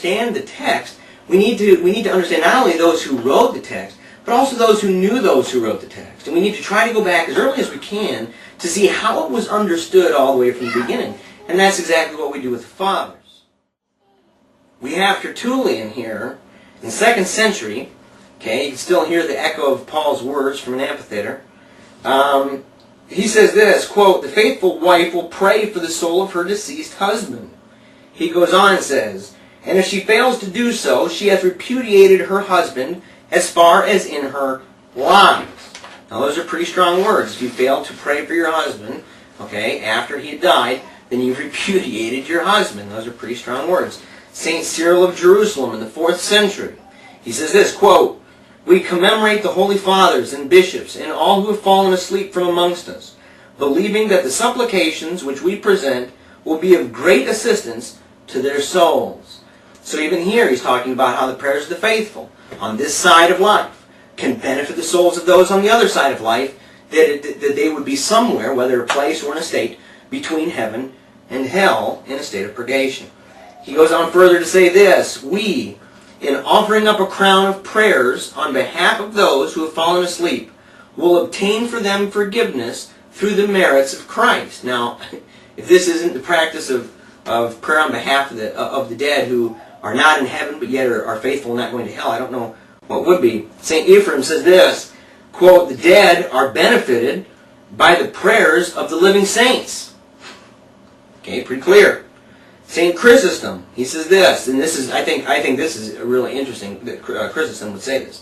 understand the text, we need to understand not only those who wrote the text, but also those who knew those who wrote the text. And we need to try to go back as early as we can to see how it was understood all the way from the beginning. And that's exactly what we do with the Fathers. We have Tertullian here in the 2nd century. Okay, you can still hear the echo of Paul's words from an amphitheater. He says this, quote, "The faithful wife will pray for the soul of her deceased husband." He goes on and says, "And if she fails to do so, she has repudiated her husband as far as in her lives." Now those are pretty strong words. If you fail to pray for your husband, okay, after he had died, then you've repudiated your husband. Those are pretty strong words. St. Cyril of Jerusalem in the 4th century, he says this, quote, "We commemorate the Holy Fathers and Bishops and all who have fallen asleep from amongst us, believing that the supplications which we present will be of great assistance to their souls." So even here he's talking about how the prayers of the faithful on this side of life can benefit the souls of those on the other side of life, that they would be somewhere, whether a place or an estate, between heaven and hell in a state of purgation. He goes on further to say this, "We, in offering up a crown of prayers on behalf of those who have fallen asleep, will obtain for them forgiveness through the merits of Christ." Now, if this isn't the practice of prayer on behalf of the dead who are not in heaven but yet are faithful and not going to hell, I don't know what would be. St. Ephraim says this, quote, "The dead are benefited by the prayers of the living saints." Okay, pretty clear. St. Chrysostom, he says this, and this is, I think this is really interesting that Chrysostom would say this.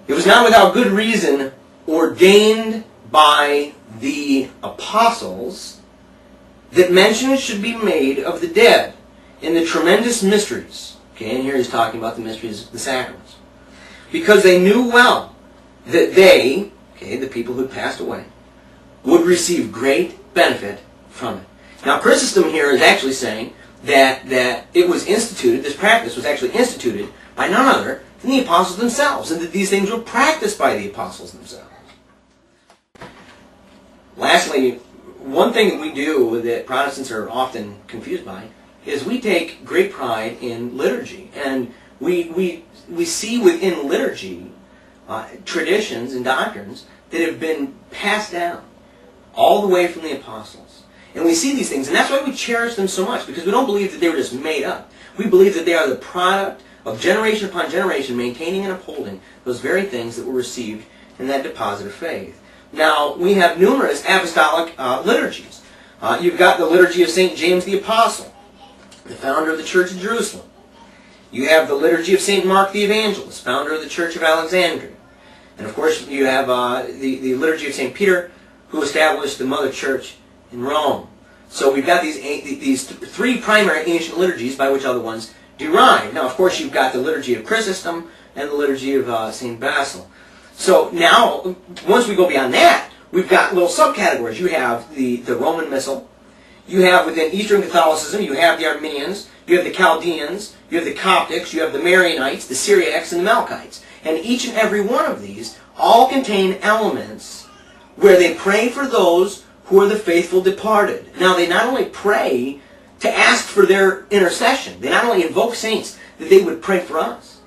"It was not without good reason ordained by the apostles that mention should be made of the dead in the tremendous mysteries." Okay, and here he's talking about the mysteries of the sacraments. "Because they knew well that they," okay, the people who had passed away, "would receive great benefit from it." Now Chrysostom here is actually saying that it was instituted, this practice was actually instituted by none other than the apostles themselves, and that these things were practiced by the apostles themselves. Lastly, one thing that we do that Protestants are often confused by is we take great pride in liturgy, and we see within liturgy traditions and doctrines that have been passed down all the way from the apostles. And we see these things, and that's why we cherish them so much, because we don't believe that they were just made up. We believe that they are the product of generation upon generation maintaining and upholding those very things that were received in that deposit of faith. Now, we have numerous apostolic liturgies. You've got the liturgy of St. James the Apostle, the founder of the Church of Jerusalem. You have the liturgy of St. Mark the Evangelist, founder of the Church of Alexandria. And of course, you have the liturgy of St. Peter, who established the Mother Church in Rome. So we've got these three primary ancient liturgies by which other ones derive. Now, of course, you've got the liturgy of Chrysostom and the liturgy of St. Basil. So now, once we go beyond that, we've got little subcategories. You have the Roman Missal. You have within Eastern Catholicism, you have the Armenians, you have the Chaldeans, you have the Coptics, you have the Marianites, the Syriacs, and the Melkites. And each and every one of these all contain elements where they pray for those who are the faithful departed. Now, they not only pray to ask for their intercession, they not only invoke saints that they would pray for us,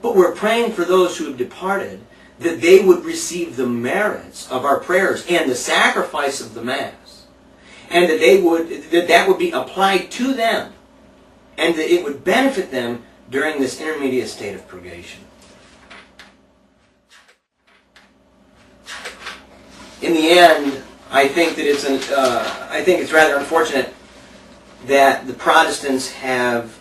but we're praying for those who have departed, that they would receive the merits of our prayers and the sacrifice of the Mass, and that that would be applied to them, and that it would benefit them during this intermediate state of purgation. In the end, I think that it's rather unfortunate that the Protestants have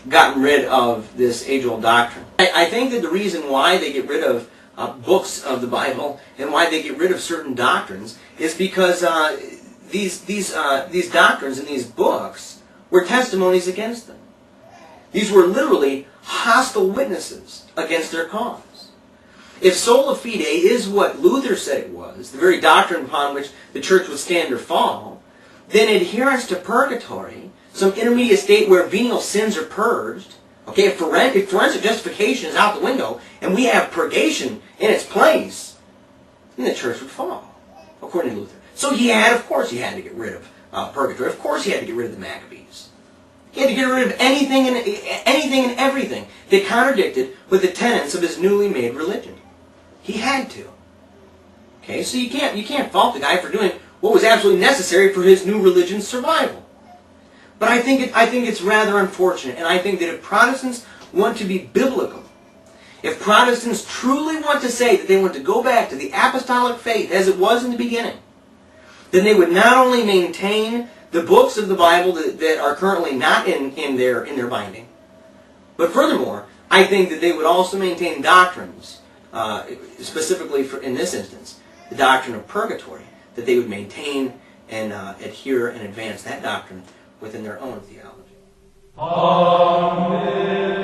gotten rid of this age-old doctrine. I think that the reason why they get rid of books of the Bible and why they get rid of certain doctrines is because these doctrines and these books were testimonies against them. These were literally hostile witnesses against their cause. If sola fide is what Luther said it was, the very doctrine upon which the church would stand or fall, then adherence to purgatory, some intermediate state where venial sins are purged, okay, if forensic justification is out the window and we have purgation in its place, then the church would fall, according to Luther. So of course he had to get rid of purgatory. Of course he had to get rid of the Maccabees. He had to get rid of anything and everything that contradicted with the tenets of his newly made religion. He had to. Okay, so you can't fault the guy for doing what was absolutely necessary for his new religion's survival. But I think it's rather unfortunate, and I think that if Protestants want to be biblical, if Protestants truly want to say that they want to go back to the apostolic faith as it was in the beginning, then they would not only maintain the books of the Bible that are currently not in their binding, but furthermore, I think that they would also maintain doctrines, specifically in this instance, the doctrine of purgatory, that they would maintain and adhere and advance that doctrine within their own theology. Amen.